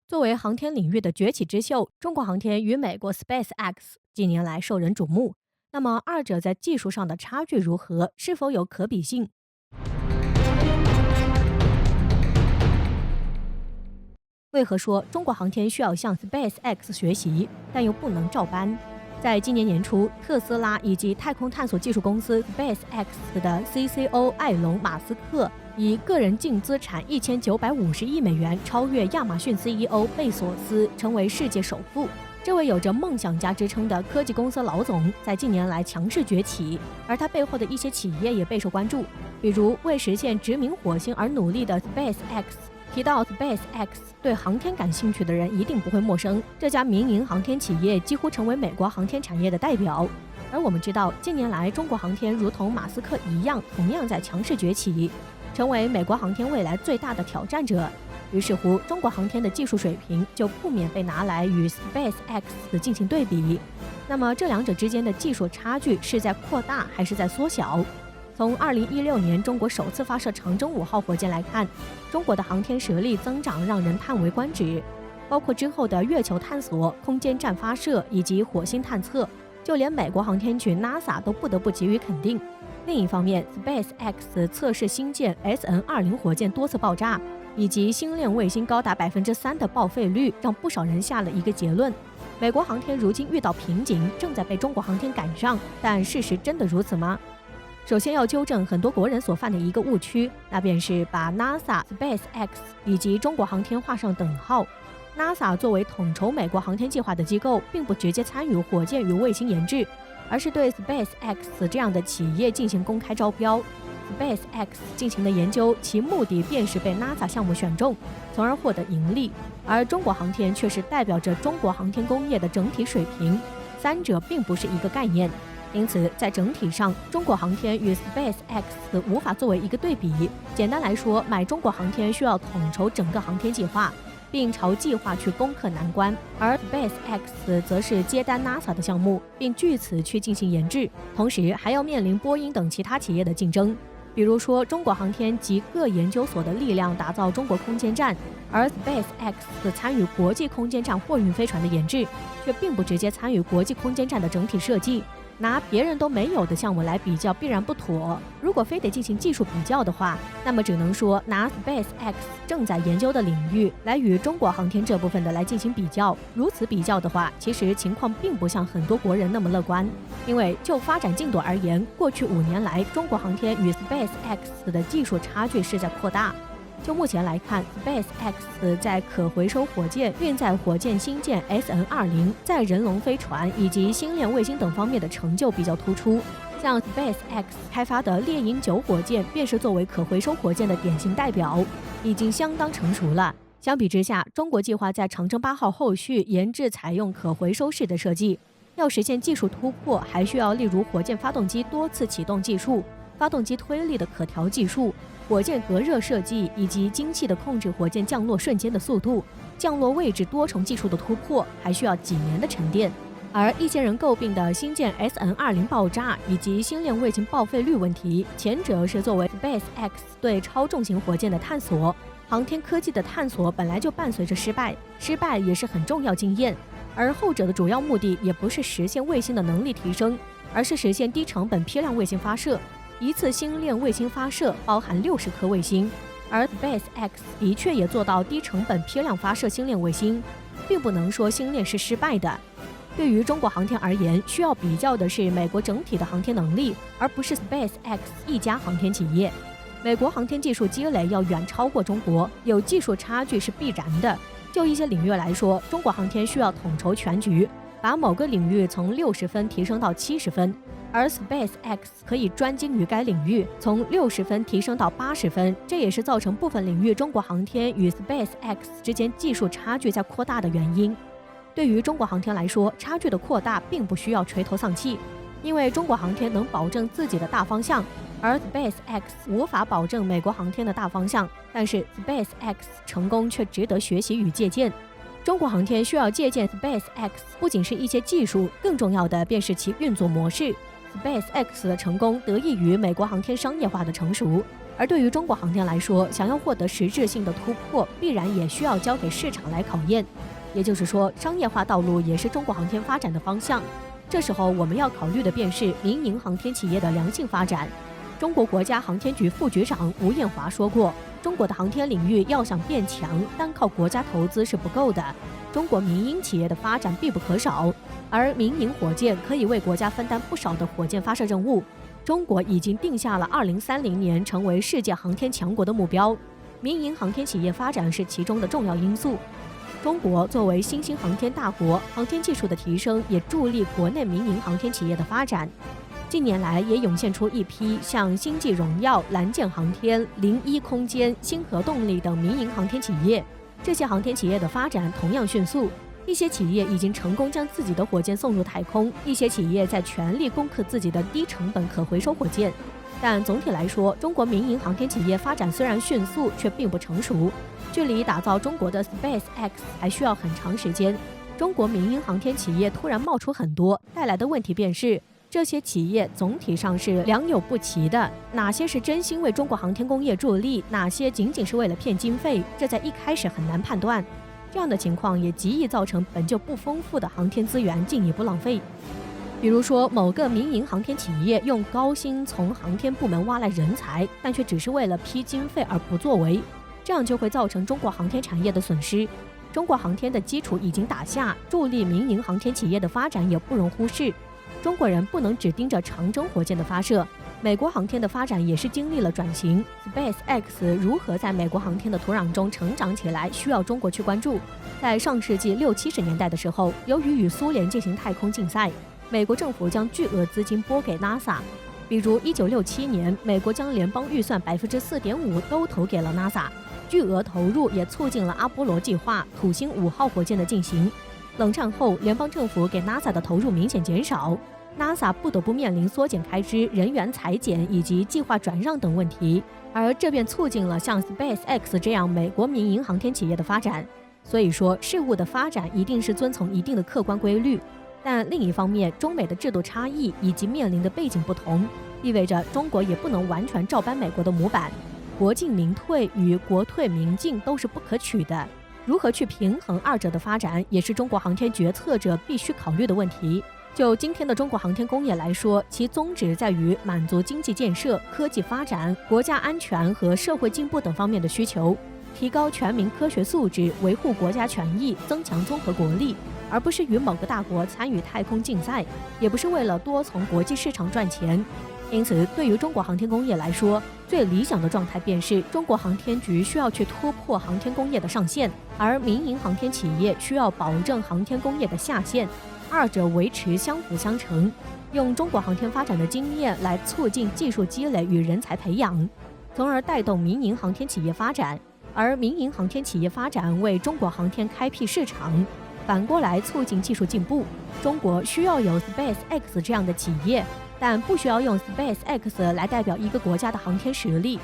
作为航天领域的崛起之秀，中国航天与美国 SpaceX 近年来受人瞩目。那么，二者在技术上的差距如何？是否有可比性？为何说中国航天需要向 SpaceX 学习，但又不能照搬？在今年年初，特斯拉以及太空探索技术公司 SpaceX 的 CCO 艾隆·马斯克以个人净资产1950亿美元超越亚马逊 CEO 贝索斯，成为世界首富。这位有着梦想家之称的科技公司老总，在近年来强势崛起，而他背后的一些企业也备受关注，比如为实现殖民火星而努力的 SpaceX。提到 SpaceX， 对航天感兴趣的人一定不会陌生。这家民营航天企业几乎成为美国航天产业的代表。而我们知道，近年来中国航天如同马斯克一样，同样在强势崛起，成为美国航天未来最大的挑战者。于是乎，中国航天的技术水平就不免被拿来与 SpaceX 进行对比。那么，这两者之间的技术差距是在扩大还是在缩小？从2016年中国首次发射长征5号火箭来看，中国的航天实力增长让人叹为观止。包括之后的月球探索、空间站发射以及火星探测，就连美国航天局 NASA 都不得不给予肯定。另一方面 ，SpaceX 测试星舰 SN20 火箭多次爆炸，以及星链卫星高达3%的报废率，让不少人下了一个结论：美国航天如今遇到瓶颈，正在被中国航天赶上。但事实真的如此吗？首先要纠正很多国人所犯的一个误区，那便是把 NASA、SpaceX 以及中国航天画上等号。NASA 作为统筹美国航天计划的机构，并不直接参与火箭与卫星研制，而是对 SpaceX 这样的企业进行公开招标。SpaceX 进行的研究，其目的便是被 NASA 项目选中，从而获得盈利，而中国航天却是代表着中国航天工业的整体水平，三者并不是一个概念。因此，在整体上，中国航天与 SpaceX 无法作为一个对比。简单来说，买中国航天需要统筹整个航天计划，并朝计划去攻克难关，而 SpaceX 则是接单 NASA 的项目，并据此去进行研制，同时还要面临波音等其他企业的竞争。比如说，中国航天集各研究所的力量打造中国空间站，而 SpaceX 参与国际空间站货运飞船的研制，却并不直接参与国际空间站的整体设计。拿别人都没有的项目来比较必然不妥。如果非得进行技术比较的话，那么只能说拿 SpaceX 正在研究的领域来与中国航天这部分的来进行比较。如此比较的话，其实情况并不像很多国人那么乐观。因为就发展进度而言，过去5年来，中国航天与 SpaceX 的技术差距是在扩大。就目前来看 ，SpaceX 在可回收火箭、运载火箭星舰 SN20、载人龙飞船以及星链卫星等方面的成就比较突出。像 SpaceX 开发的猎鹰9火箭，便是作为可回收火箭的典型代表，已经相当成熟了。相比之下，中国计划在长征8号后续研制采用可回收式的设计，要实现技术突破，还需要例如火箭发动机多次启动技术、发动机推力的可调技术、火箭隔热设计以及精细的控制火箭降落瞬间的速度、降落位置多重技术的突破，还需要几年的沉淀。而一些人诟病的星舰 SN20 爆炸以及星链卫星报废率问题，前者是作为 SpaceX 对超重型火箭的探索。航天科技的探索本来就伴随着失败，失败也是很重要经验。而后者的主要目的也不是实现卫星的能力提升，而是实现低成本批量卫星发射。一次星链卫星发射包含60颗卫星，而 SpaceX 的确也做到低成本批量发射星链卫星，并不能说星链是失败的。对于中国航天而言，需要比较的是美国整体的航天能力，而不是 SpaceX 一家航天企业。美国航天技术积累要远超过中国，有技术差距是必然的。就一些领域来说，中国航天需要统筹全局，把某个领域从60分提升到70分。而 SpaceX 可以专精于该领域，从60分提升到80分，这也是造成部分领域中国航天与 SpaceX 之间技术差距在扩大的原因。对于中国航天来说，差距的扩大并不需要垂头丧气，因为中国航天能保证自己的大方向，而 SpaceX 无法保证美国航天的大方向，但是 SpaceX 成功却值得学习与借鉴。中国航天需要借鉴 SpaceX， 不仅是一些技术，更重要的便是其运作模式。SpaceX 的成功得益于美国航天商业化的成熟。而对于中国航天来说，想要获得实质性的突破，必然也需要交给市场来考验。也就是说，商业化道路也是中国航天发展的方向。这时候我们要考虑的便是民营航天企业的良性发展。中国国家航天局副局长吴艳华说过，中国的航天领域要想变强，单靠国家投资是不够的，中国民营企业的发展必不可少。而民营火箭可以为国家分担不少的火箭发射任务。中国已经定下了2030年成为世界航天强国的目标，民营航天企业发展是其中的重要因素。中国作为新兴航天大国，航天技术的提升也助力国内民营航天企业的发展。近年来也涌现出一批像星际荣耀、蓝箭航天、01空间、星河动力等民营航天企业。这些航天企业的发展同样迅速，一些企业已经成功将自己的火箭送入太空，一些企业在全力攻克自己的低成本可回收火箭。但总体来说，中国民营航天企业发展虽然迅速，却并不成熟。距离打造中国的 SpaceX 还需要很长时间。中国民营航天企业突然冒出很多，带来的问题便是这些企业总体上是良莠不齐的，哪些是真心为中国航天工业助力，哪些仅仅是为了骗经费，这在一开始很难判断。这样的情况也极易造成本就不丰富的航天资源进一步浪费。比如说，某个民营航天企业用高薪从航天部门挖来人才，但却只是为了批经费而不作为，这样就会造成中国航天产业的损失。中国航天的基础已经打下，助力民营航天企业的发展也不容忽视。中国人不能只盯着长征火箭的发射，美国航天的发展也是经历了转型。SpaceX 如何在美国航天的土壤中成长起来，需要中国去关注。在上世纪60、70年代的时候，由于与苏联进行太空竞赛，美国政府将巨额资金拨给 NASA。比如1967年，美国将联邦预算4.5%都投给了 NASA， 巨额投入也促进了阿波罗计划、土星5号火箭的进行。冷战后，联邦政府给 NASA 的投入明显减少。NASA 不得不面临缩减开支、人员裁减以及计划转让等问题，而这便促进了像 SpaceX 这样美国民营航天企业的发展。所以说，事物的发展一定是遵从一定的客观规律，但另一方面，中美的制度差异以及面临的背景不同，意味着中国也不能完全照搬美国的模板。国进民退与国退民进都是不可取的，如何去平衡二者的发展，也是中国航天决策者必须考虑的问题。就今天的中国航天工业来说，其宗旨在于满足经济建设、科技发展、国家安全和社会进步等方面的需求，提高全民科学素质，维护国家权益，增强综合国力，而不是与某个大国参与太空竞赛，也不是为了多从国际市场赚钱。因此，对于中国航天工业来说，最理想的状态便是中国航天局需要去突破航天工业的上限，而民营航天企业需要保证航天工业的下限，二者维持相辅相成，用中国航天发展的经验来促进技术积累与人才培养，从而带动民营航天企业发展，而民营航天企业发展为中国航天开辟市场，反过来促进技术进步。中国需要有 SpaceX 这样的企业，但不需要用 SpaceX 来代表一个国家的航天实力。